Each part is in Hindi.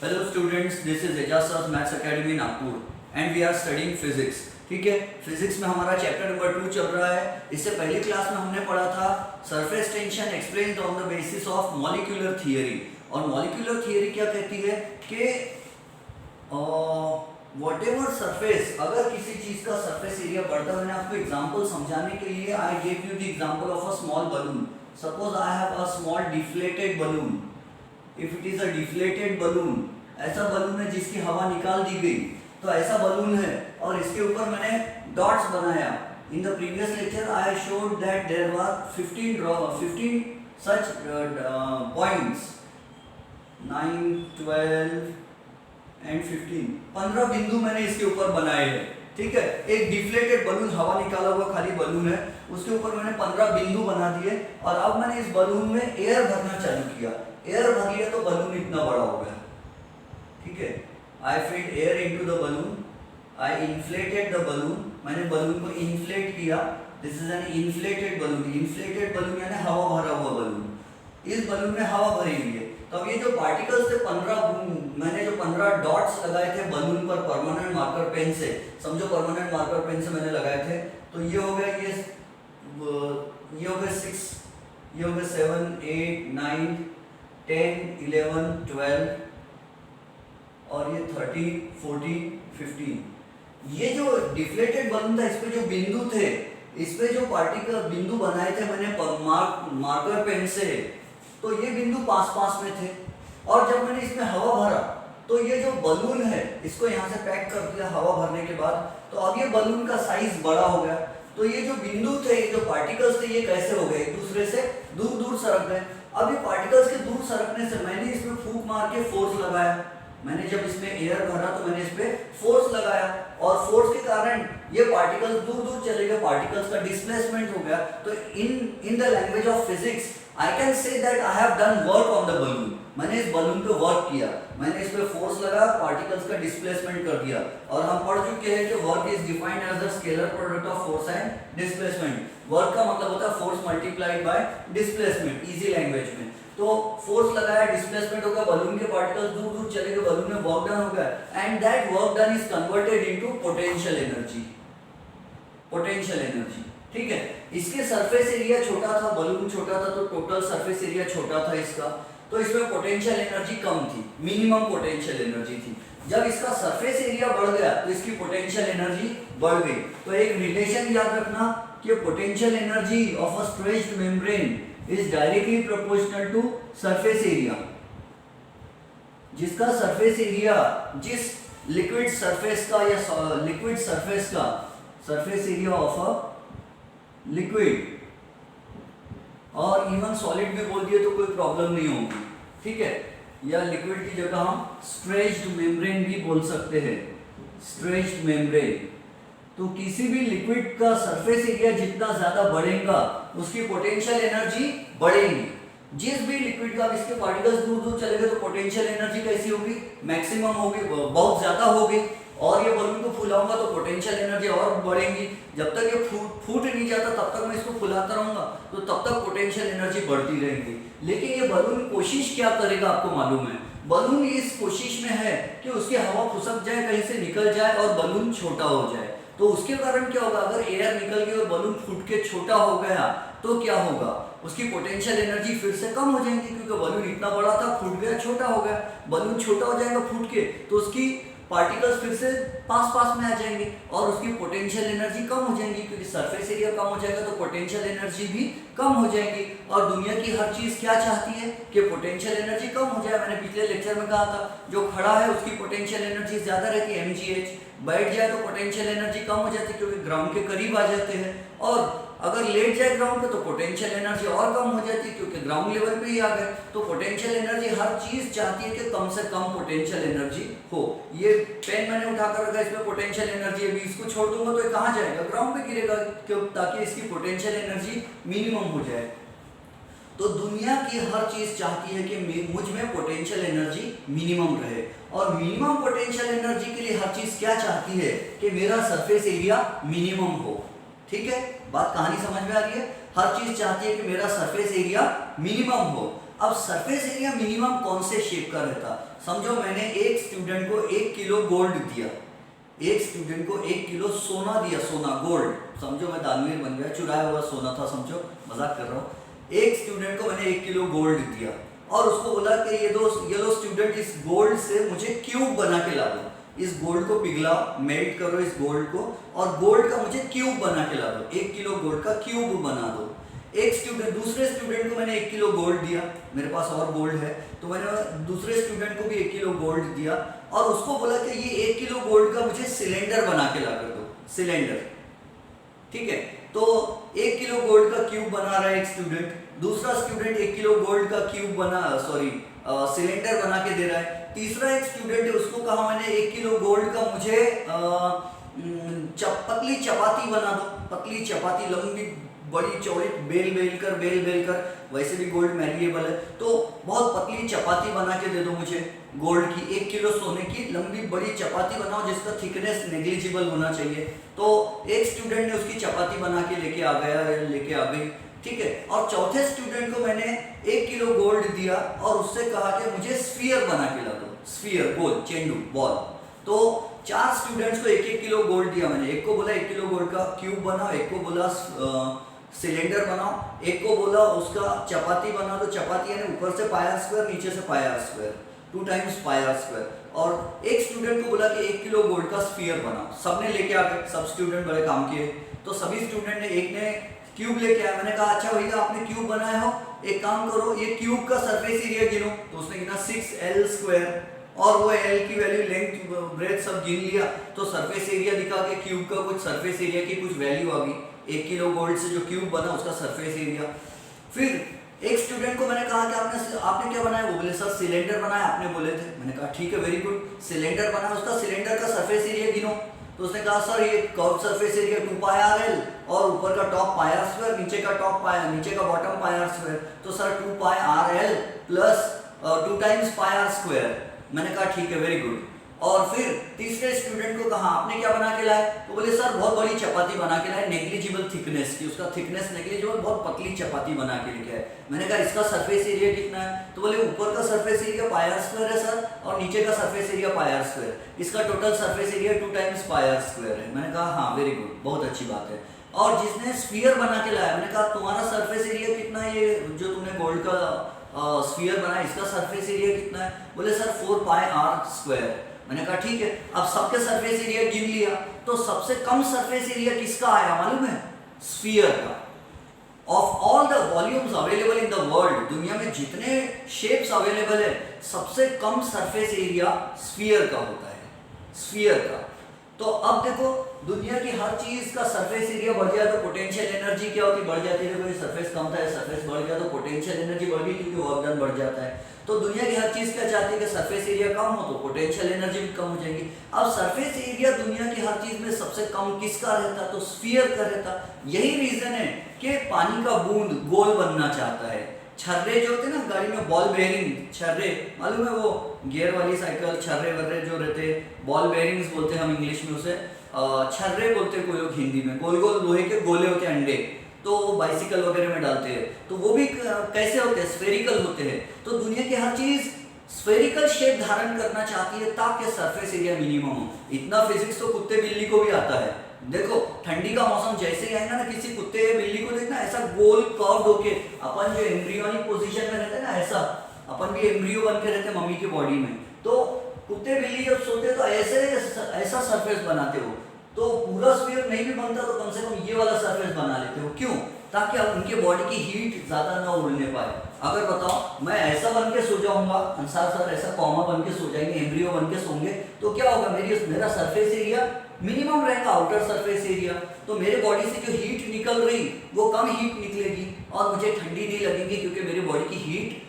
Hello students, this is Aijaz sir maths academy Nagpur and we are studying physics. ठीक है, फिजिक्स में हमारा चैप्टर नंबर 2 चल रहा है। इससे पहली क्लास में हमने पढ़ा था surface tension explained on the basis of molecular theory. और मॉलिक्यूलर थियरी क्या कहती है कि व्हाटएवर सरफेस, अगर किसी चीज का सरफेस एरिया बढ़ता है, मैंने आपको एग्जांपल समझाने के लिए I gave you the example of a small balloon. Suppose I have a small deflated balloon. If it is a deflated balloon, ऐसा बलून है जिसकी हवा निकाल दी गई, तो ऐसा बलून है और इसके ऊपर मैंने डॉट्स बनाया। In the previous lecture I showed that there were 15 such points 9 12 and 15 बिंदु मैंने इसके ऊपर बनाए हैं। ठीक है, एक डिफ्लेटेड बलून, हवा निकाला हुआ खाली बलून है, उसके ऊपर मैंने 15 बिंदु बना दिए और अब मैंने इस बलून में एयर भरना चालू किया। एयर भर लिया तो बलून इतना बड़ा हो गया। ठीक है, I feed air into the balloon, I inflated the balloon, मैंने बलून को इन्फ्लेट किया। This is an inflated balloon. Inflated balloon यानी हवा भरा हुआ बलून। इस बलून में हवा भरी हुई है। तो अब ये जो पार्टिकल्स थे 15, मैंने जो 15 डॉट्स लगाए थे बलून पर परमानेंट मार्कर पेन से, समझो परमानेंट मार्कर पेन से मैंने लगाए थे, तो ये हो गया, ये हो गया 6, ये हो गया 7 8 9 10 11 12 और ये 30 40 15। ये जो डिफ्लेटेड बलून था, इस पे जो बिंदु थे, इस पे जो पार्टिकल बिंदु बनाए थे मैंने मार्कर पेन से, तो ये बिंदु पास पास में थे। और जब मैंने इसमें हवा भरा तो ये जो बलून है इसको यहाँ से पैक कर दिया हवा भरने के बाद, तो अब ये बलून का साइज बड़ा हो गया। तो ये जो बिंदु थे, ये जो पार्टिकल्स थे, ये कैसे हो गए, एक दूसरे से दूर दूर सरक गए। अब ये पार्टिकल्स के दूर सरकने से मैंने इसमें फूंक मार के फोर्स लगाया। मैंने जब इसमें एयर भरा तो मैंने इस पे फोर्स लगाया और फोर्स के कारण ये पार्टिकल्स दूर दूर चले गए, पार्टिकल्स का डिस्प्लेसमेंट हो गया। तो in the language of physics I can say that I have done work on the balloon. मैंने इस बलून पे वर्क किया, मैंने इस पे फोर्स लगाया, पार्टिकल्स का डिस्प्लेसमेंट कर दिया। और हम पढ़ चुके हैं कि work is defined as the scalar product of force and displacement. Work का मतलब होता है force multiplied by displacement, easy language में। तो फोर्स लगाया, डिस्प्लेसमेंट हो गया, बलून के पार्टिकल्स दूर दूर चले गए, बलून में वर्क डन हो गया and that work done is converted into potential energy. Potential energy, ठीक है। इसके सरफेस एरिया छोटा था, बलून छोटा था, तो टोटल सरफेस एरिया छोटा था इसका, तो इसमें पोटेंशियल एनर्जी कम थी, मिनिमम पोटेंशियल एनर्जी थी। जब इसका सरफेस एरिया बढ़ गया तो इसकी पोटेंशियल एनर्जी बढ़ गई। तो एक रिलेशन याद रखना कि potential energy of a stretched membrane is directly proportional to surface area. जिसका सरफेस एरिया, जिस लिक्विड सरफेस का या लिक्विड सरफेस का surface area of a liquid, और इवन सॉलिड भी बोल दिए तो कोई प्रॉब्लम नहीं होगी। ठीक है, या लिक्विड की जगह हम स्ट्रेच्ड मेम्ब्रेन भी बोल सकते हैं, स्ट्रेच्ड मेम्ब्रेन। तो किसी भी लिक्विड का सरफेस एरिया जितना ज्यादा बढ़ेगा उसकी पोटेंशियल एनर्जी बढ़ेगी। जिस भी लिक्विड का इसके पार्टिकल्स दूर दूर चले गए तो पोटेंशियल एनर्जी कैसी होगी, मैक्सिमम होगी, बहुत ज्यादा होगी। और ये बलून को फुलाऊंगा तो पोटेंशियल एनर्जी और बढ़ेगी। जब तक ये फूट नहीं जाता तब तक मैं इसको फुलाता रहूंगा तो तब तक पोटेंशियल एनर्जी बढ़ती रहेगी। लेकिन ये बलून कोशिश क्या करेगा आपको मालूम है, बलून इस कोशिश में है कि उसकी हवा फुसक जाए, कहीं से निकल जाए और बलून छोटा हो जाए। तो उसके कारण क्या होगा, अगर एयर निकल गई और बलून फूट के छोटा हो गया तो क्या होगा, उसकी पोटेंशियल एनर्जी फिर से कम हो जाएगी, क्योंकि बलून इतना बड़ा था, फूट गया, छोटा हो गया। बलून छोटा हो जाएगा फूट के तो उसकी पार्टिकल्स फिर से पास पास में आ जाएंगे और उसकी पोटेंशियल एनर्जी कम हो जाएगी, क्योंकि सरफेस एरिया कम हो जाएगा तो पोटेंशियल एनर्जी भी कम हो जाएगी। और दुनिया की हर चीज क्या चाहती है कि पोटेंशियल एनर्जी कम हो जाए। मैंने पिछले लेक्चर में कहा था, जो खड़ा है उसकी पोटेंशियल एनर्जी ज्यादा रहती है, mgh, बैठ जाए तो पोटेंशियल एनर्जी कम हो जाती है क्योंकि ग्राउंड के करीब आ जाते हैं, और अगर लेट जाए ग्राउंड पे तो पोटेंशियल एनर्जी और कम हो जाती है क्योंकि ग्राउंड लेवल पे ही आ गए। तो पोटेंशियल एनर्जी हर चीज चाहती है कि कम से कम पोटेंशियल एनर्जी हो। ये पेन मैंने उठाकर रखा, इसमें पोटेंशियल एनर्जी है, इसको छोड़ दूंगा तो ये कहाँ जाएगा, ग्राउंड पे गिरेगा, क्यों, ताकि इसकी पोटेंशियल एनर्जी मिनिमम हो जाए। तो दुनिया की हर चीज चाहती है कि मुझ में पोटेंशियल एनर्जी मिनिमम रहे, और मिनिमम पोटेंशियल एनर्जी के लिए हर चीज क्या चाहती है कि मेरा सरफेस एरिया मिनिमम हो। ठीक है, बात कहानी समझ में आ रही है। हर चीज चाहती है कि मेरा सरफेस एरिया मिनिमम हो। अब सरफेस एरिया मिनिमम कौन से शेप का रहता? समझो मैंने एक स्टूडेंट को 1 किलो गोल्ड दिया, एक स्टूडेंट को 1 किलो सोना दिया, सोना गोल्ड, समझो मैं दानवीर बन गया, चुराया हुआ सोना था, समझो मजाक कर रहा हूँ। एक स्टूडेंट को मैंने 1 किलो गोल्ड दिया और उसको बोला कि ये लो स्टूडेंट, इस गोल्ड से मुझे क्यूब बना के ला दो, इस गोल्ड को पिघलाओ, मेल्ट करो इस गोल्ड को और गोल्ड का मुझे क्यूब बना के ला दो, 1 किलो गोल्ड का क्यूब बना दो। एक स्टूडेंट, दूसरे स्टूडेंट को मैंने 1 किलो गोल्ड दिया, मेरे पास और गोल्ड है, तो मैंने दूसरे स्टूडेंट को भी 1 किलो गोल्ड दिया और उसको बोला कि ये 1 किलो गोल्ड का मुझे सिलेंडर बना के ला कर दो, सिलेंडर, ठीक है। तो 1 किलो गोल्ड का क्यूब बना रहा है एक स्टूडेंट, दूसरा स्टूडेंट 1 किलो गोल्ड का क्यूब सिलेंडर बना के दे रहा है। तीसरा एक स्टूडेंट है, उसको कहा मैंने 1 किलो गोल्ड का मुझे पतली चपाती बना दो, पतली चपाती, लंबी बड़ी चौड़ी, बेल कर, वैसे भी गोल्ड मैलिएबल है, तो बहुत पतली चपाती बना के दे दो मुझे गोल्ड की, 1 किलो सोने की लंबी बड़ी चपाती बनाओ जिसका थिकनेस नेग्लिजिबल होना चाहिए। तो एक स्टूडेंट ने उसकी चपाती बना के लेके आ गई, ठीक है। और चौथे स्टूडेंट को मैंने 1 किलो गोल्ड दिया और उससे कहा कि मुझे स्फीयर बना के ला दो, स्फीयर, गोल, चेंडू, बॉल। तो 4 स्टूडेंट्स को 1-1 किलो गोल्ड दिया मैंने, एक को बोला 1 किलो गोल्ड का क्यूब बनाओ, एक को बोला सिलेंडर बनाओ, एक को बोला उसका चपाती बना दो, चपाती यानी ऊपर से पाई आर स्क्वायर, नीचे से pi are square, 2 times pi are square. और एक स्टूडेंट को बोला कि 1 किलो गोल्ड का स्फीयर बनाओ, सबने लेके आ गए, सब स्टूडेंट बड़े काम किए। तो सभी स्टूडेंट ने, एक ने क्यूब लेके आया, मैंने कहा अच्छा भैया आपने क्यूब बनाया हो, एक काम करो ये क्यूब का सरफेस एरिया गिनो, तो उसने गिना 6L स्क्वायर और वो L की वैल्यू, लेंथ, ब्रेथ सब गिन लिया, तो सरफेस एरिया दिखा के क्यूब का कुछ सरफेस एरिया की कुछ वैल्यू आ गई, 1 किलो गोल्ड से जो क्यूब बना उसका सरफेस एरिया। फिर एक स्टूडेंट को मैंने कहा कि आपने क्या बनाया, वो बोले सर सिलेंडर बनाया आपने बोले थे, मैंने कहा ठीक है वेरी गुड, सिलेंडर बनाया, उसका सिलेंडर का सरफेस एरिया गिनो, तो उसने कहा सर ये curve surface area 2 pi r l और ऊपर का टॉप पाई आर स्क्वायर, नीचे का बॉटम पाई आर स्क्वायर, तो sir 2 pi r l plus 2 times pi are square. मैंने कहा ठीक है वेरी गुड। और फिर तीसरे स्टूडेंट को कहा आपने क्या बना के लाए, तो बोले सर बहुत बड़ी चपाती बना के लाए, नेग्लिजिबल थिकनेस की, उसका थिकनेस नेग्लिजिबल, बहुत पतली चपाती बना के लेके आए। मैंने कहा इसका सरफेस एरिया कितना है, तो बोले ऊपर का surface area pi are square है सर और नीचे का surface area pi are square, इसका total surface area 2 times pi are square है। मैंने कहा हाँ वेरी गुड, बहुत अच्छी बात है। और जिसने स्फीयर बना के लाया, मैंने कहा तुम्हारा सरफेस एरिया कितना है, ये जो तुमने गोल्ड का स्फीयर बनाया इसका सरफेस एरिया कितना है, बोले सर 4 पाई आर स्क्वायर। मैंने कहा ठीक है, अब सबके सरफेस एरिया गिन लिया, तो सबसे कम सरफेस एरिया किसका आया मालूम है, स्फीयर का। Of all the volumes available in the world, दुनिया में जितने शेप्स अवेलेबल है सबसे कम सरफेस एरिया स्फीयर का होता है, स्फीयर का। तो अब देखो दुनिया की हर चीज का सरफेस एरिया बढ़ गया तो पोटेंशियल एनर्जी क्या होती, बढ़ जाती है। कोई सरफेस कम था, सरफेस बढ़ गया तो पोटेंशियल एनर्जी बढ़ गई क्योंकि वर्क डन बढ़ जाता है। तो दुनिया की हर चीज क्या चाहती है कि सरफेस एरिया कम हो तो पोटेंशियल एनर्जी भी कम हो जाएगी। अब सरफेस एरिया दुनिया की हर चीज में सबसे कम किसका रहता, तो स्फीयर का रहता। यही रीजन है कि पानी का बूंद गोल बनना चाहता है। छर्रे जो होते ना गाड़ी में, बॉल बेयरिंग छर्रे, मालूम है वो गियर वाली साइकिल, छर्रे वर्रे जो रहते, बॉल बेयरिंग्स बोलते हैं हम इंग्लिश में उसे, छर्रे बोलते हैं कोई लोग हिंदी में। गोल गोल लोहे के गोले होते हैं अंडे, तो वो बाइसिकल वगैरह में डालते हैं, तो वो भी कैसे होते हैं, स्फेरिकल होते हैं। तो दुनिया की हर चीज स्फेरिकल शेप धारण करना चाहती है ताकि सरफेस एरिया मिनिमम हो। इतना फिजिक्स तो कुत्ते बिल्ली को भी आता है। देखो ठंडी का मौसम जैसे ही आएगा ना, किसी कुत्ते या बिल्ली को देखना ऐसा गोल कर्व्ड होके, अपन जो एम्ब्रियोनिक पोजीशन में रहते हैं ना, ऐसा अपन भी एम्ब्रियो बन के रहते हैं मम्मी की बॉडी में, तो कुत्ते बिल्ली जब सोते तो ऐसा सरफेस बनाते हो। तो पूरा स्फीयर नहीं भी बनता तो कम से कम ये वाला सरफेस बना लेते हो, क्यों, ताकि अब उनके बॉडी की हीट ज्यादा ना उड़ने पाए। अगर बताओ मैं ऐसा बन के सो जाऊंगा, अंसार सर ऐसा कॉमा बन के सो जाएंगे, एम्ब्रियो बन के सोंगे, तो क्या होगा, मेरा सरफेस एरिया मिनिमम रहेगा, आउटर सरफेस एरिया। तो मेरे बॉडी से जो हीट निकल रही वो कम हीट निकलेगी और मुझे ठंडी नहीं लगेगी, क्योंकि मेरी बॉडी की हीट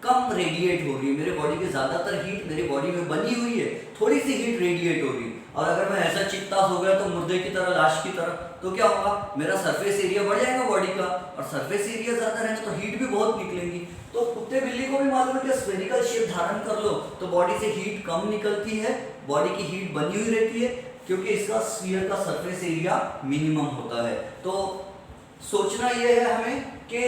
कम रेडिएट हो रही है। मेरे बॉडी की ज्यादातर हीट मेरी बॉडी में बनी हुई है, थोड़ी सी हीट रेडिएट हो रही है। और अगर मैं ऐसा चित्तास हो गया तो मुर्दे की तरह, लाश की तरह, तो क्या होगा, मेरा सरफेस एरिया बढ़ जाएगा बॉडी का, और सरफेस एरिया ज्यादा रहेगा तो हीट भी बहुत निकलेगी। तो कुत्ते बिल्ली को भी मालूम है कि स्फेरिकल शेप धारण कर लो तो बॉडी से हीट कम निकलती है, बॉडी की हीट बनी हुई रहती है, क्योंकि इसका स्फीयर का सरफेस एरिया मिनिमम होता है। तो सोचना यह है हमें कि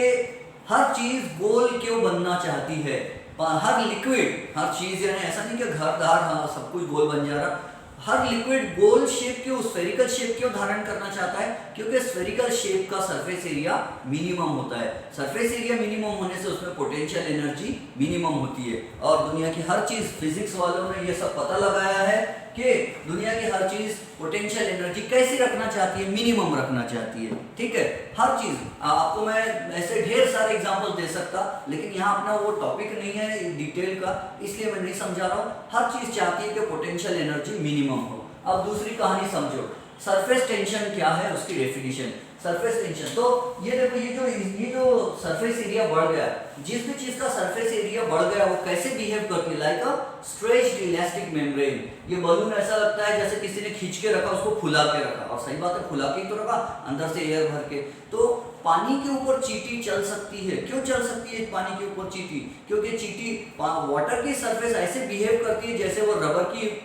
हर चीज गोल क्यों बनना चाहती है? हर लिक्विड, हर चीज, यानी ऐसा नहीं कि घर दार हाँ सब कुछ गोल बन जा रहा, हर लिक्विड गोल शेप क्यों, स्फेरिकल शेप क्यों धारण करना चाहता है? क्योंकि स्फेरिकल शेप का सरफेस एरिया मिनिमम होता है। सरफेस एरिया मिनिमम होने से उसमें पोटेंशियल एनर्जी मिनिमम होती है। और दुनिया की हर चीज, फिजिक्स वालों ने ये सब पता लगाया है कि दुनिया की हर चीज पोटेंशियल एनर्जी कैसी रखना चाहती है? मिनिमम रखना चाहती है। ठीक है, हर चीज। आपको मैं ऐसे ढेर सारे एग्जांपल दे सकता, लेकिन यहाँ अपना वो टॉपिक नहीं है डिटेल का, इसलिए मैं नहीं समझा रहा हूँ। हर चीज चाहती है कि पोटेंशियल एनर्जी मिनिमम हो। अब दूसरी कहानी समझो, सरफेस टेंशन क्या है, उसकी डेफिनेशन। सरफेस टेंशन, तो ये देखो, ये जो सरफेस एरिया बढ़ गया, जिस भी चीज का सरफेस एरिया बढ़ गया वो कैसे बिहेव करती है? लाइक अ स्ट्रेच्ड इलास्टिक मेम्ब्रेन। ये बलून ऐसा लगता है जैसे किसी ने खींच के रखा, उसको फुला के रखा, और सही बात है, फुला के ही तो रखा, अंदर से एयर भर के। तो पानी के ऊपर चींटी चल सकती है। क्यों चल सकती है पानी के ऊपर चींटी? क्योंकि चींटी वाटर की सरफेस ऐसे बिहेव करती है जैसे वो रबर की,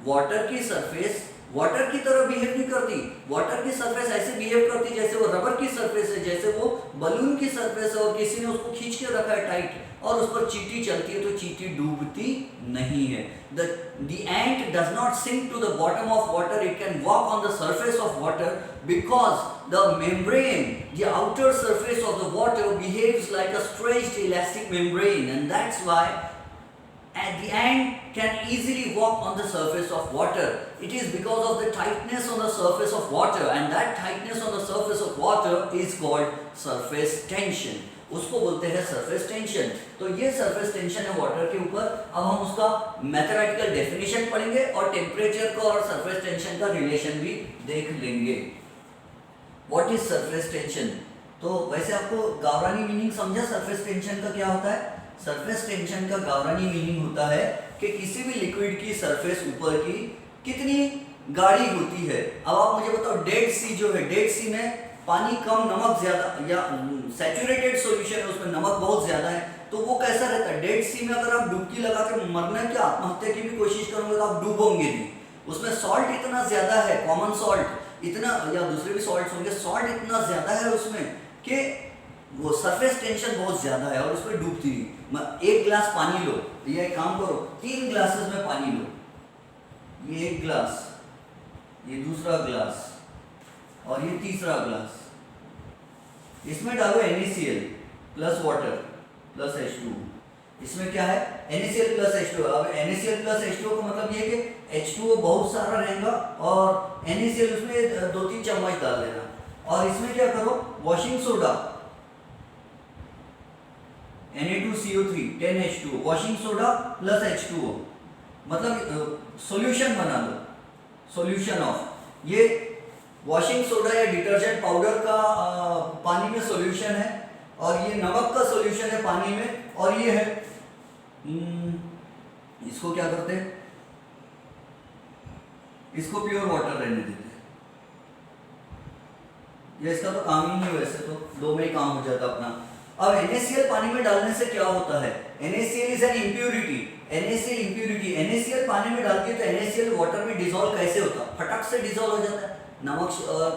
वाटर की सरफेस वाटर की तरह बिहेव नहीं करती। वाटर की सरफेस ऐसे बिहेव करती जैसे वो रबर की सरफेस है, जैसे वो बलून की सरफेस है और किसी ने उसको खींच के रखा है टाइट, और उस पर चींटी चलती है तो चींटी डूबती नहीं है। The ant does not sink to the bottom of water, it can walk on the surface of water because the membrane, the outer surface of the water behaves like a stretched elastic membrane, and that's why the ant can easily walk on the surface of water. It is because of the tightness on the surface of water, and that tightness on the surface of water is called surface tension. उसको बोलते हैं सरफेस टेंशन। तो ये सरफेस टेंशन है वाटर के ऊपर। अब हम उसका मैथमेटिकल डेफिनेशन पढ़ेंगे और टेम्परेचर का और सरफेस टेंशन का रिलेशन भी देख लेंगे। What is surface tension? तो वैसे आपको गावरानी मीनिंग समझा सरफेस टेंशन का क्या होता है? सरफेस टेंशन का गावरानी मीनिंग होता है कि किसी भी लिक्विड की सरफेस ऊपर की कितनी गाढ़ी होती है। अब आप मुझे बताओ, डेड सी जो है, डेड सी में पानी कम, नमक ज्यादा, या सैचुरेटेड सॉल्यूशन है उसमें नमक बहुत ज्यादा है, तो वो कैसा रहता है? डेड सी में अगर आप डुबकी लगा के मरने की, आत्महत्या की भी कोशिश करोगे तो आप डूबोगे नहीं। उसमें सॉल्ट इतना ज्यादा है, कॉमन सॉल्ट इतना, या दूसरे भी सॉल्ट होंगे, सॉल्ट इतना ज्यादा है उसमें कि वो सरफेस टेंशन बहुत ज्यादा है और उसमें डूबती नहीं। एक गिलास पानी लो, ये एक काम करो, 3 ग्लासेस में पानी लो, ये एक गिलास, ये दूसरा गिलास और ये तीसरा गिलास, इसमें डालो NaCl plus water plus H2। इसमें क्या है? NaCl plus H2। अब NaCl प्लस H2 का मतलब ये कि H2O बहुत सारा रहेगा और NaCl उसमें 2-3 चम्मच डाल देना, और इसमें क्या करो, washing soda Na2CO3 10H2O, washing soda plus H2O, मतलब सॉल्यूशन बना लो, सॉल्यूशन ऑफ। ये वॉशिंग सोडा या डिटर्जेंट पाउडर का पानी में सॉल्यूशन है, और ये नमक का सॉल्यूशन है पानी में, और ये है इसको क्या करते हैं, इसको प्योर वाटर रहने देते हैं। ये इसका तो काम ही नहीं, वैसे तो 2 में ही काम हो जाता अपना। अब NaCl पानी में डालने से क्या होता है? NaCl is an impurity. NaCl impurity, NaCl पानी में डालती है तो NaCl वाटर में डिसॉल्व कैसे होता? फटक से डिसॉल्व हो जाता है। नमक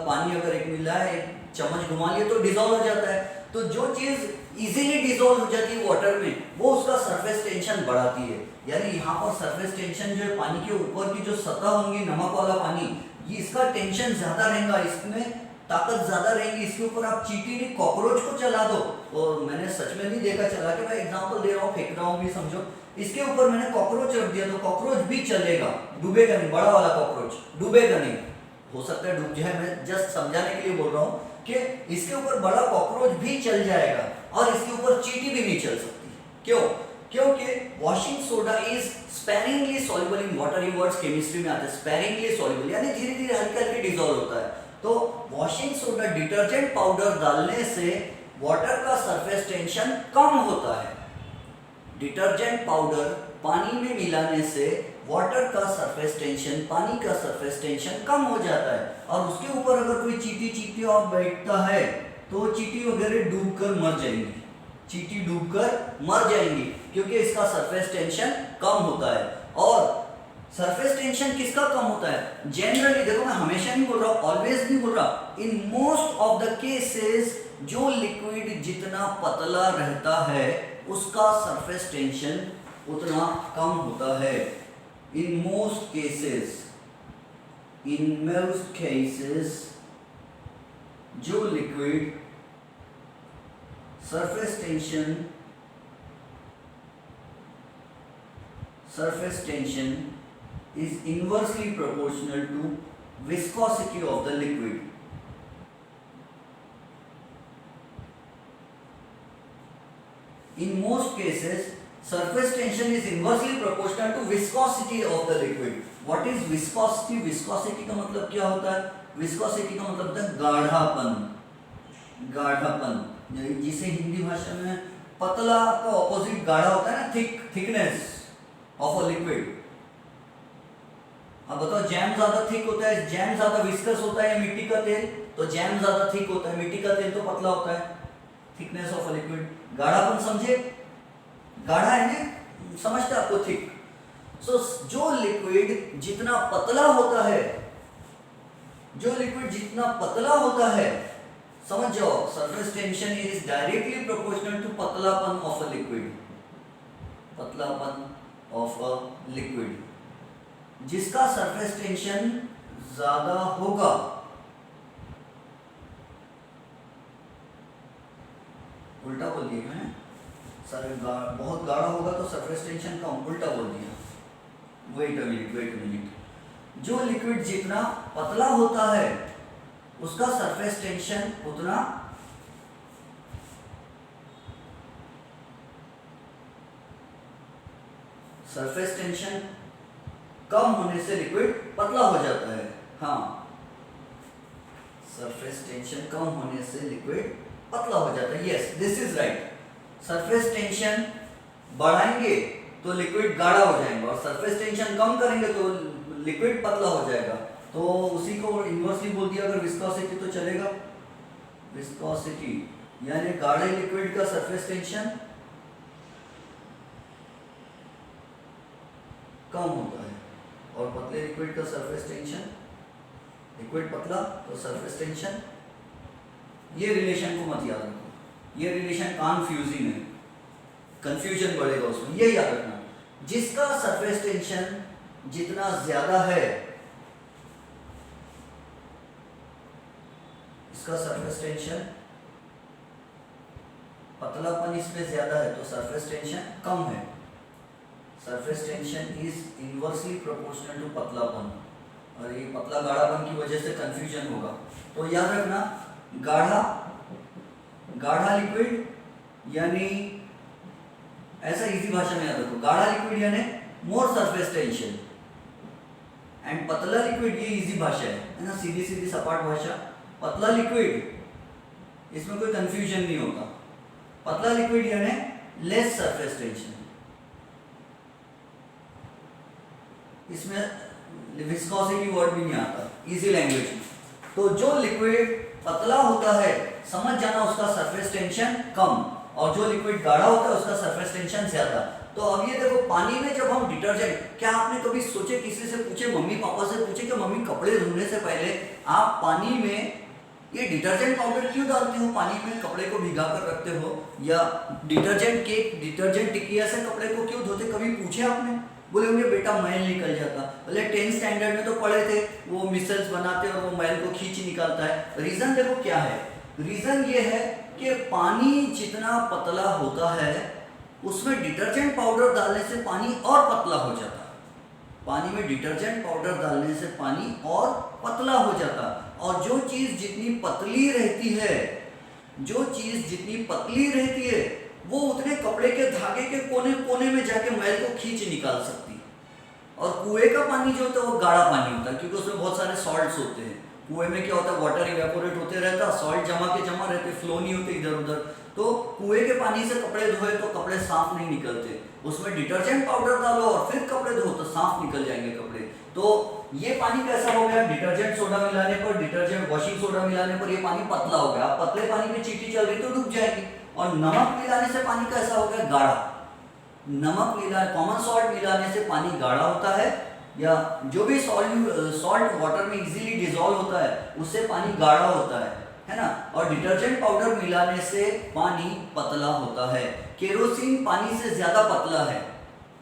पानी अगर एक मिला है, एक चम्मच घुमा लिए तो डिसॉल्व हो जाता है। तो जो चीज इजीली डिसॉल्व हो जाती है वाटर में, वो उसका सरफेस टेंशन बढ़ाती है। यानी यहाँ पर सरफेस टेंशन जो है, पानी के ऊपर की जो सतह होंगी नमक वाला पानी, ये इसका टेंशन ज्यादा रहेगा, इसमें ताकत ज्यादा रहेगी। इसके ऊपर आप चींटी नहीं, कॉकरोच को चला दो, और मैंने सच में नहीं देखा चला के, मैं एग्जांपल दे रहा हूँ, फेंक रहा हूँ भी, समझो। इसके ऊपर मैंने कॉकरोच रख दिया तो कॉकरोच भी चलेगा, डूबेगा नहीं। बड़ा वाला कॉकरोच डूबेगा नहीं, हो सकता है डूब जाए, मैं जस्ट समझाने के लिए बोल रहा हूँ कि इसके ऊपर बड़ा कॉकरोच भी चल जाएगा और इसके ऊपर चींटी भी नहीं चल सकती। क्यों? क्योंकि washing soda is sparingly soluble in water. ये वर्ड्स केमिस्ट्री में आते हैं, स्पेरिंगली सॉल्युबल, यानी धीरे धीरे हल्के हल्के डिसॉल्व होता है। तो वॉशिंग सोडा, डिटर्जेंट पाउडर डालने से वाटर का सरफेस टेंशन कम होता है। डिटर्जेंट पाउडर पानी में मिलाने से वाटर का सरफेस टेंशन, पानी का सरफेस टेंशन कम हो जाता है। और उसके ऊपर अगर कोई चींटी और बैठता है तो चींटी वगैरह डूबकर मर जाएंगी, चींटी डूबकर मर जाएंगी, क्योंकि इसका सरफेस टेंशन कम होता है। और सरफेस टेंशन किसका कम होता है? जनरली देखो, मैं हमेशा नहीं बोल रहा, ऑलवेज नहीं बोल रहा, in most of the cases जो लिक्विड जितना पतला रहता है उसका सरफेस टेंशन उतना कम होता है। इन मोस्ट केसेस जो liquid surface tension is inversely proportional to viscosity of the liquid. In most cases, surface tension is inversely proportional to viscosity of the liquid. What is viscosity? Viscosity का मतलब क्या होता है? Viscosity का मतलब होता है गाढ़ापन, जिसे हिंदी भाषा में पतला का ऑपोजिट गाढ़ा होता है ना, थिकनेस ऑफ अ लिक्विड। अब बताओ, जैम ज्यादा थिक होता है, जैम ज्यादा विस्कस होता है या मिट्टी का तेल? तो जैम ज्यादा थिक होता है, मिट्टी का तेल तो पतला होता है। थिकनेस ऑफ अ लिक्विड, गाढ़ापन समझे? गाढ़ा है ना, समझते आपको थिक। सो जो लिक्विड जितना पतला होता है, समझ जाओ, surface tension is directly proportional to पतलापन ऑफ अ लिक्विड। जिसका सरफेस टेंशन ज्यादा होगा, उल्टा बोल दिया मैंने, बहुत गाढ़ा होगा तो सरफेस टेंशन कम, उल्टा बोल दिया। Wait a minute. जो लिक्विड जितना पतला होता है उसका सरफेस टेंशन उतना कम होने से लिक्विड पतला हो जाता है। हाँ, सरफेस टेंशन कम होने से लिक्विड पतला हो जाता है। Yes, this is right. Surface tension बढ़ाएंगे तो लिक्विड गाढ़ा हो जाएगा और सरफेस टेंशन कम करेंगे तो लिक्विड पतला हो जाएगा। तो उसी को इनवर्सली बोल दिया, अगर विस्कोसिटी तो चलेगा। विस्कोसिटी यानी गाढ़े लिक्विड का सरफेस टेंशन कम होता है और पतले लिक्विड का सरफेस टेंशन, लिक्विड पतला तो सरफेस टेंशन। ये रिलेशन को मत याद रखो, ये रिलेशन कन्फ्यूजिंग है, कंफ्यूजन बढ़ेगा उसमें। ये याद रखना, जिसका सरफेस टेंशन जितना ज्यादा है, इसका सरफेस टेंशन, पतलापन इसमें ज्यादा है तो सरफेस टेंशन कम है। Surface tension is inversely proportional to पतलापन, और ये पतला गाढ़ापन की वजह से कंफ्यूजन होगा। तो याद रखना, गाढ़ा लिक्विड यानी, ऐसा इजी भाषा में याद रखो, गाढ़ा लिक्विड यानी मोर सरफेस टेंशन, एंड पतला लिक्विड, ये इजी भाषा है ना, सीधी सीधी सपाट भाषा। पतला लिक्विड, इसमें कोई कंफ्यूजन नहीं होता। पतला लिक्विड यानी लेस सरफेस टेंशन, इसमें विस्कोसिटी वर्ड भी नहीं आता, इजी लैंग्वेज में। तो जो लिक्विड पतला होता है, समझ जाना उसका सरफेस टेंशन कम, और जो लिक्विड गाढ़ा होता है उसका सरफेस टेंशन ज्यादा। तो अब ये देखो, पानी में जब हम डिटर्जेंट, क्या आपने कभी सोचे, किसी से पूछे, मम्मी पापा से पूछे कि मम्मी कपड़े धोने से पहले आप पानी में ये डिटर्जेंट पाउडर क्यों डालते हो, पानी में कपड़े को भिगा कर रखते हो, या डिटर्जेंट टिकिया से कपड़े को क्यों धोते, कभी पूछे आपने? बोले होंगे बेटा मैल निकल जाता। बोले 10th स्टैंडर्ड में तो पढ़े थे, वो मिसल्स बनाते और वो मैल को खींच निकालता है। रीजन देखो क्या है, रीजन ये है कि पानी जितना पतला होता है उसमें डिटर्जेंट पाउडर डालने से पानी और पतला हो जाता है। पानी में डिटर्जेंट पाउडर डालने से पानी और पतला हो जाता, और जो चीज जितनी पतली रहती है वो उतने कपड़े के धागे के कोने कोने में जाके मैल को खींच निकाल सकती है। और कुएं का पानी जो होता है वो गाढ़ा पानी होता है, क्योंकि उसमें बहुत सारे सॉल्ट्स होते हैं। कुएं में क्या होता है, वाटर इवेपोरेट होते रहता, सॉल्ट जमा रहते, फ्लो नहीं होते इधर उधर। तो कुएं के पानी से कपड़े धोए तो कपड़े साफ नहीं निकलते, उसमें डिटर्जेंट पाउडर डालो और फिर कपड़े धो तो साफ निकल जाएंगे कपड़े। तो ये पानी कैसा हो गया, डिटर्जेंट सोडा मिलाने पर, डिटर्जेंट वॉशिंग सोडा मिलाने पर ये पानी पतला हो गया। पतले पानी में चींटी चल रही तो डूब जाएगी। और नमक मिलाने से पानी कैसा हो गया, गाढ़ा। नमक मिला, कॉमन सॉल्ट मिलाने से पानी गाढ़ा होता है, या जो भी सॉल्ट वाटर में इजीली डिसॉल्व होता है उससे पानी गाढ़ा होता है ना। और डिटर्जेंट पाउडर मिलाने से पानी पतला होता है। केरोसिन पानी से ज्यादा पतला है,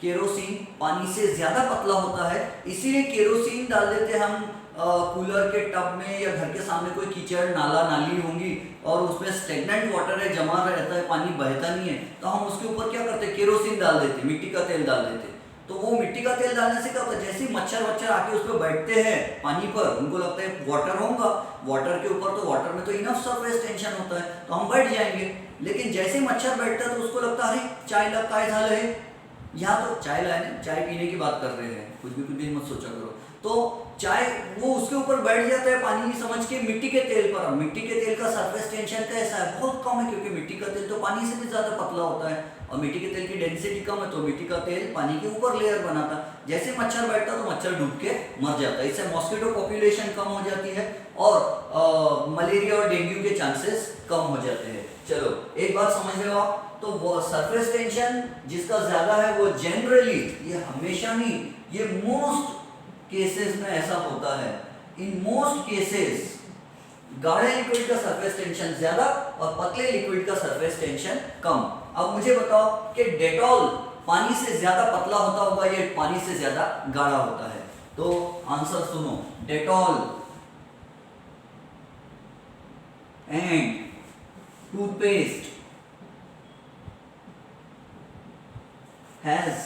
केरोसिन पानी से ज्यादा पतला होता है, इसीलिए केरोसिन डाल देते हैं हम कूलर के टब में या घर के सामने कोई कीचड़ नाला नाली होंगी और उसमें स्टेगनेंट वाटर है, जमा रहता है, पानी बहता नहीं है, तो हम उसके ऊपर क्या करते हैं, केरोसिन डाल देते, मिट्टी का तेल डाल देते। तो वो मिट्टी का तेल डालने से क्या होता है, जैसे ही मच्छर वच्छर आके उस पर बैठते हैं पानी पर, उनको लगता है वाटर होगा, वाटर के ऊपर तो वाटर में तो इनफ सरफेस टेंशन होता है तो हम बैठ जाएंगे। लेकिन जैसे ही मच्छर बैठता है तो उसको लगता है अरे चाय लग काय झालं है, यहाँ तो चाय लाए, चाय पीने की बात कर रहे हैं, कुछ भी मत सोचा करो। तो चाय वो उसके ऊपर बैठ जाता है पानी नहीं समझ के मिट्टी के तेल पर। मिट्टी के तेल का सरफेस टेंशन कैसा है, बहुत कम है, क्योंकि मिट्टी का तेल तो पानी से भी ज्यादा पतला होता है और मिट्टी के तेल की डेंसिटी कम है, तो मिट्टी का तेल पानी के ऊपर लेयर बनाता। जैसे मच्छर बैठता तो मच्छर डूब के मर जाता है। इससे मॉस्किटो पॉपुलेशन कम हो जाती है और मलेरिया और डेंगू के चांसेस कम हो जाते हैं। चलो एक बात समझ रहे हो आप, तो वो सरफेस टेंशन जिसका ज्यादा है वो जनरली, ये हमेशा नहीं, ये मोस्ट केसेस में ऐसा होता है। इन मोस्ट केसेस गाढ़े लिक्विड का सरफेस टेंशन ज्यादा और पतले लिक्विड का सरफेस टेंशन कम। अब मुझे बताओ कि डेटॉल पानी से ज्यादा पतला होता होगा या पानी से ज्यादा गाढ़ा होता है? तो आंसर सुनो, Dettol and toothpaste has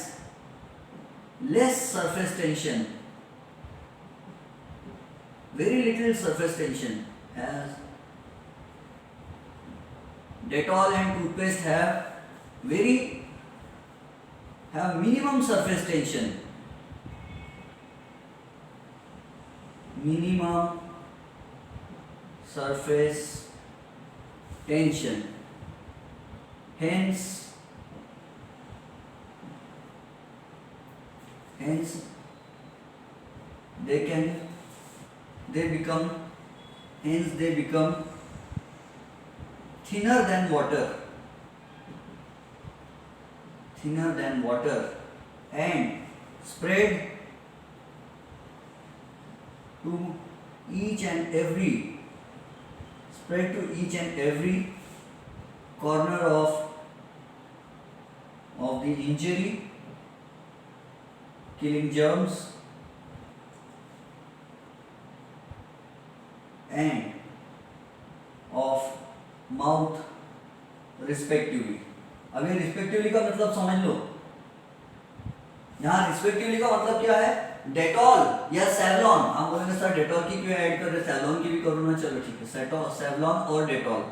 less surface tension, very little surface tension, has Dettol and toothpaste have minimum surface tension, minimum surface tension, hence they become thinner than water and spread to each and every corner of the injury, killing germs and of mouth respectively। अब ये रिस्पेक्टिवली का मतलब समझ लो, यहाँ रिस्पेक्टिवली का मतलब क्या है, डेटॉल या सेवलॉन। आप बोलेंगे सर डेटॉल की क्यों ऐड कर रहे, सेवलॉन की भी करो ना, चलो ठीक है, सेवलॉन और डेटॉल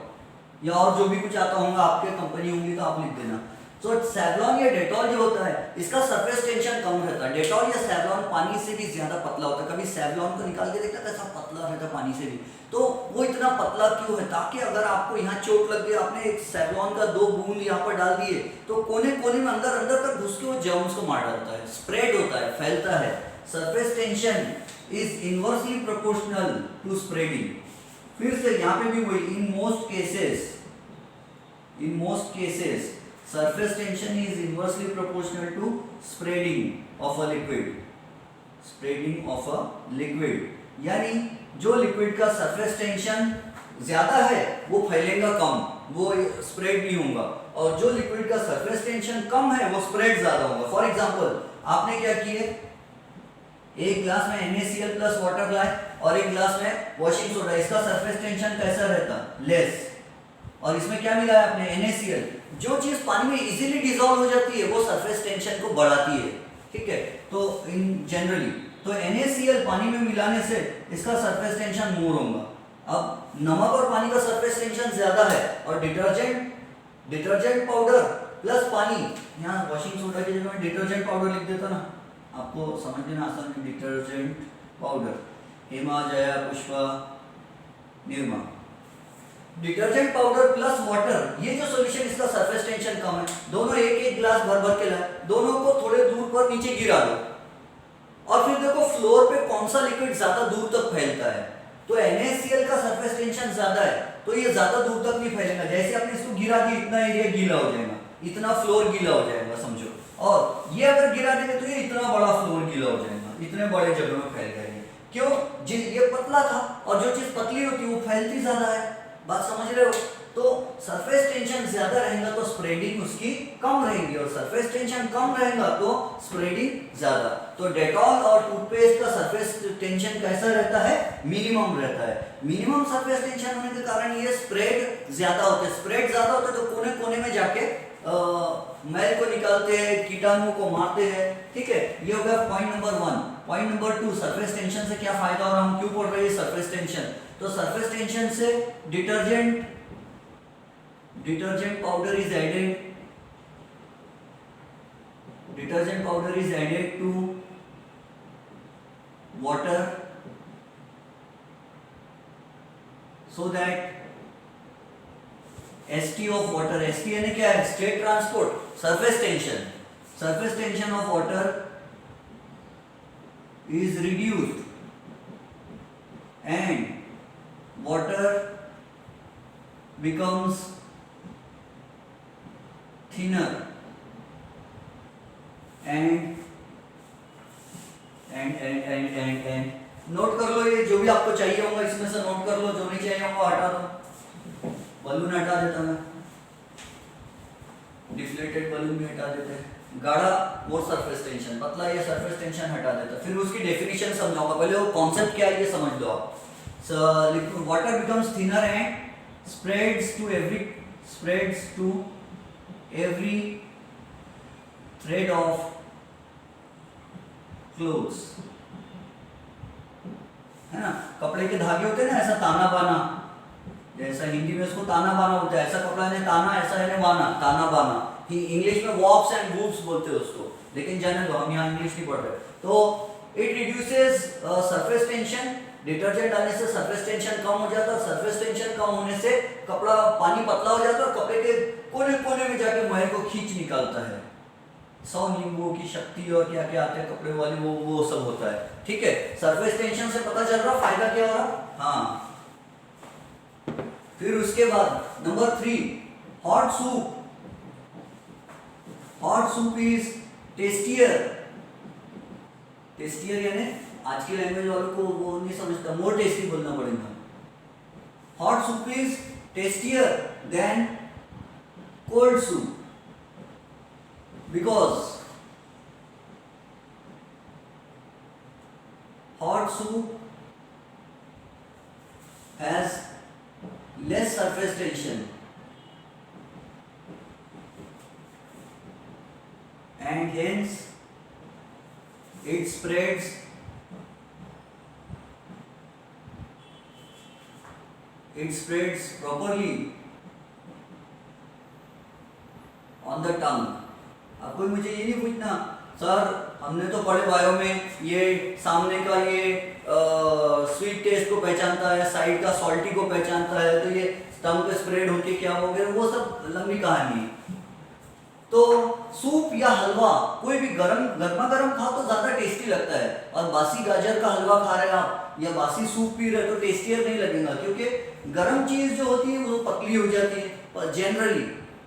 या और जो भी कुछ आता होगा आपके कंपनी होंगी तो आप लिख देना। तो सेवलॉन या डेटॉल जो होता है इसका सरफेस टेंशन कम रहता है। डेटॉल या सेवलॉन पानी से भी ज्यादा पतला होता है। कभी सेवलॉन को निकाल के देखना कैसा पतला रहता है पानी से भी, तो वो इतना पतला क्यों है, ताकि अगर आपको यहाँ चोट लग गई, आपने एक सेवलॉन का 2 बूंद यहाँ पर डाल दिए तो कोने कोने में अंदर तक घुस के वो जर्म्स को मार डालता है, स्प्रेड होता है, फैलता है। Surface tension is inversely proportional to spreading. फिर से यहाँ पे भी वही, in most cases surface tension is inversely proportional to spreading of a liquid, यानी जो लिक्विड का सरफेस टेंशन ज्यादा है वो फैलेगा कम, वो स्प्रेड नहीं होगा, और जो लिक्विड का सरफेस टेंशन कम है वो स्प्रेड ज्यादा होगा। फॉर एग्जांपल आपने क्या किए, एक ग्लास में NaCl प्लस वाटर लाए और एक ग्लास में वॉशिंग सोडा, इसका सरफेस टेंशन कैसा रहता, लेस, और इसमें क्या मिला है आपने, NaCl। जो चीज पानी में इजीली डिसॉल्व हो जाती है वो सरफेस टेंशन को बढ़ाती है, ठीक है। तो इन जनरली तो NaCl पानी में मिलाने से इसका सरफेस टेंशन मोर होगा। अब नमक और पानी का सरफेस टेंशन ज्यादा है, और डिटर्जेंट पाउडर प्लस पानी, यहाँ वॉशिंग सोडा की जगह में डिटर्जेंट पाउडर लिख देता ना, आपको समझने में आसान है। Detergent powder, Hema, Jaya, Pushpa, Nirma, detergent powder plus water, ये जो सॉल्यूशन इसका सरफेस टेंशन कम है। दोनों एक ग्लास भर के लाए, दोनों को थोड़े दूर पर नीचे गिरा दो और फिर देखो फ्लोर पे कौन सा लिक्विड ज्यादा दूर तक फैलता है। तो NaCl का सरफेस टेंशन ज्यादा है तो ये ज्यादा दूर तक नहीं फैलेगा। जैसे आपने इसको गिरा दिया इतना एरिया गीला हो जाएगा, इतना फ्लोर गीला हो जाएगा समझो, और ये अगर गिरा देंगे तो ये इतना बड़ा फ्लोर गीला हो जाएगा। इतने बड़े जगह में फैल गए। क्यों? ये पतला था और जो चीज पतली होती है वो फैलती ज्यादा है। बात समझ रहे हो? तो सरफेस टेंशन ज्यादा रहेगा तो स्प्रेडिंग उसकी कम रहेगी, और सरफेस टेंशन कम रहेगा तो स्प्रेडिंग ज्यादा। तो डेटॉल और टूथपेस्ट का सरफेस टेंशन कैसा रहता है? मिनिमम रहता है। मिनिमम सरफेस टेंशन होने के कारण ये स्प्रेड ज्यादा होते हैं। स्प्रेड ज्यादा होते हैं तो कोने कोने में जाके मैल को निकालते हैं, कीटाणुओं को मारते हैं। ठीक है, ये हो गया point number 1। Point number 2, surface tension से क्या फायदा और हम क्यों पढ़ रहे हैं सरफेस टेंशन? तो सरफेस टेंशन से detergent powder is added, detergent powder is added to water so that ST of water, ST यानी क्या है? State transport, surface tension of water is reduced and water becomes thinner and note कर लो, ये जो भी आपको चाहिए होगा इसमें से नोट कर लो, जो नहीं चाहिए होगा हटा दो। बलून हटा देता मैं, डिफ्लेटेड बलून भी हटा देते हैं। गाढ़ा वो सरफेस टेंशन, पतला ये सरफेस टेंशन हटा देता। फिर उसकी डेफिनेशन समझाऊंगा, पहले वो कॉन्सेप्ट क्या है ये समझ लो आप। Water becomes thinner and spreads to every thread of clothes, है ना? कपड़े के धागे होते हैं ना, ऐसा ताना बाना, जैसा हिंदी में उसको ताना बाना बोलते हैं। ऐसा कपड़ा ने ताना, ऐसा है बाना, ताना बाना। इंग्लिश में वॉप्स एंड वूप्स बोलते हैं उसको, लेकिन जाने दो, हम यहाँ इंग्लिश नहीं पढ़ रहे। तो it reduces surface tension, detergent डालने से सरफेस टेंशन कम हो जाता है। सरफेस टेंशन कम होने से कपड़ा पानी पतला हो जाता है और कपड़े के कोने कोने में जाके मैल को खींच निकालता है। 100 नींबुओं की शक्ति और क्या क्या आते हैं कपड़े वाली, वो सब होता है। ठीक है, सरफेस टेंशन से पता चल रहा फायदा क्या हो रहा। हाँ, फिर उसके बाद number 3, hot soup. Hot soup is tastier यानी आज की लैंग्वेज वालों को वो नहीं समझता, मोर टेस्टी बोलना पड़ेगा। Hot soup is tastier than cold soup because hot soup has less surface tension and hence it spreads properly on the tongue। अब कोई मुझे ये नहीं पूछना सर हमने तो पढ़े बायो में ये सामने का ये स्वीट टेस्ट को पहचानता है, साइड का सॉल्टी को पहचानता है, तो ये टंग पे स्प्रेड होके क्या हो गया, वो सब लंबी कहानी है। तो सूप या हलवा कोई भी गर्मा गर्म खाओ तो ज्यादा टेस्टी लगता है, और बासी गाजर का हलवा खा रहे हैं आप या बासी सूप पी रहे तो टेस्टियर नहीं लगेगा, क्योंकि गर्म चीज जो होती है वो पतली हो जाती है। पर जनरली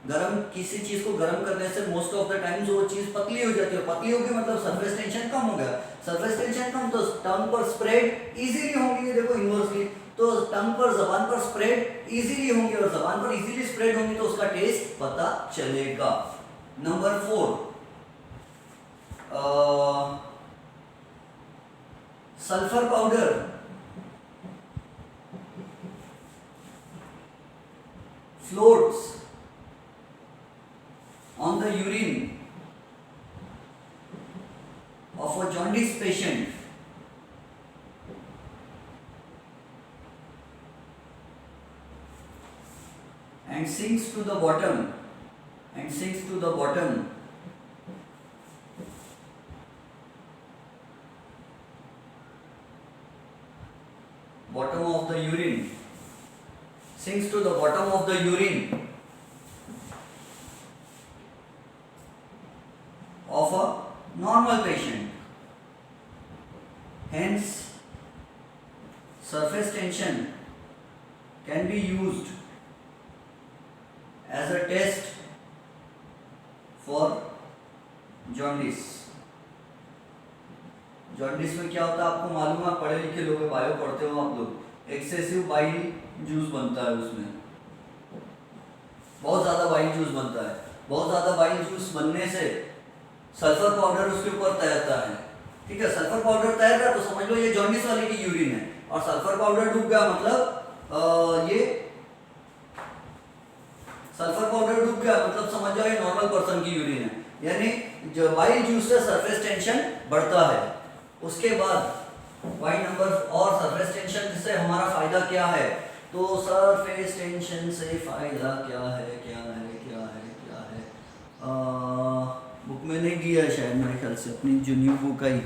गरम किसी चीज को गर्म करने से मोस्ट ऑफ द टाइम्स वो चीज पतली हो जाती है। पतली होगी मतलब सरफेस टेंशन कम हो गया। सरफेस टेंशन कम तो टंग पर स्प्रेड इजीली होंगी। देखो इनवर्सली तो टंग पर, जबान पर स्प्रेड इजीली होंगी, और जबान पर इजीली स्प्रेड होंगी तो उसका टेस्ट पता चलेगा। Number 4, sulphur powder. Floats on the urine of a jaundice patient and sinks to the bottom of the urine, sinks to the bottom of the urine of a normal patient. Hence, surface tension can be used as a test for jaundice. Jaundice में क्या होता है आपको मालूम है, पढ़े लिखे लोग हैं, बायो पढ़ते हो आप लोग, एक्सेसिव बाइल जूस बनता है उसमें, बहुत ज़्यादा बाइल जूस बनता है। बहुत ज़्यादा बाइल जूस बनने से सल्फर पाउडर उसके ऊपर तैरता है, ठीक है। सल्फर पाउडर तैर रहा है तो समझ लो ये जॉन्डिस वाले की यूरिन है, और सल्फर पाउडर डूब गया मतलब ये सल्फर पाउडर डूब गया मतलब समझ जाओ ये नॉर्मल पर्सन की यूरिन है, यानी जो बाइल जूस से सरफेस टेंशन बढ़ता है। उसके बाद पॉइंट नंबर और सरफेस टेंशन से हमारा फायदा क्या है, तो सरफेस टेंशन से फायदा क्या है, क्या है, क्या है, क्या है, बुक में नहीं दिया है शायद, मेरे ख्याल से अपनी जो न्यू बुक आई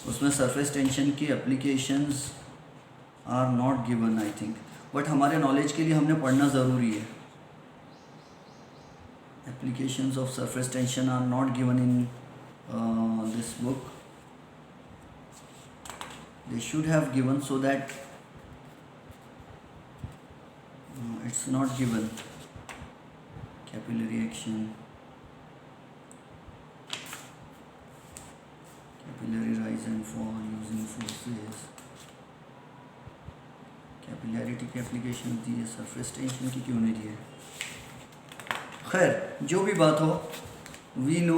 उसमें सरफेस टेंशन की applications are not given I think, but हमारे नॉलेज के लिए हमने पढ़ना ज़रूरी है। Applications of surface tension are not given in this book. They should have given, so that it's not given. Capillary action, capillary rise and fall using forces, capillarity की application दी है, surface tension की क्यों नहीं दी है? खैर जो भी बात हो, we know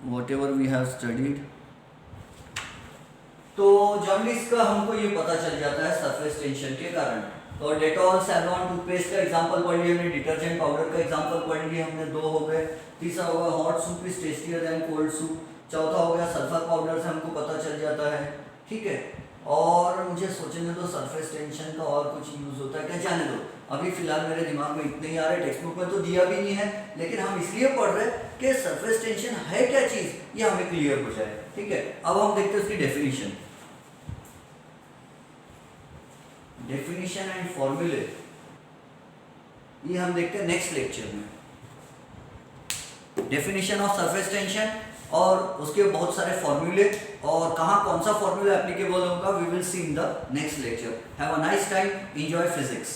whatever we have studied. तो जॉन्डिस का हमको ये पता चल जाता है सरफेस टेंशन के कारण। तो डेटॉल, सैवलॉन, टूथपेस्ट का एग्जांपल पढ़ लिया हमने, डिटर्जेंट पाउडर का एग्जांपल पढ़ लिया हमने, 2 हो गए। तीसरा होगा hot soup is tastier than cold soup. चौथा हो गया सल्फर पाउडर से हमको पता चल जाता है, ठीक है। और मुझे सोचने दो सरफेस टेंशन का और कुछ यूज होता है क्या, जाने दो, अभी फिलहाल मेरे दिमाग में इतने ही आ रहे, टेक्स्ट बुक में तो दिया भी नहीं है, लेकिन हम इसलिए पढ़ रहे हैं कि सरफेस टेंशन है क्या चीज ये हमें क्लियर हो जाए, ठीक है। अब हम देखते हैं उसकी डेफिनेशन, डेफिनेशन एंड फॉर्मूले, ये हम देखते हैं नेक्स्ट लेक्चर में। डेफिनेशन ऑफ सरफेस टेंशन और उसके बहुत सारे फॉर्मूले, और कहाँ कौन सा फॉर्मूला एप्लीकेबल होगा we will see in the next lecture. Have a nice time, enjoy physics.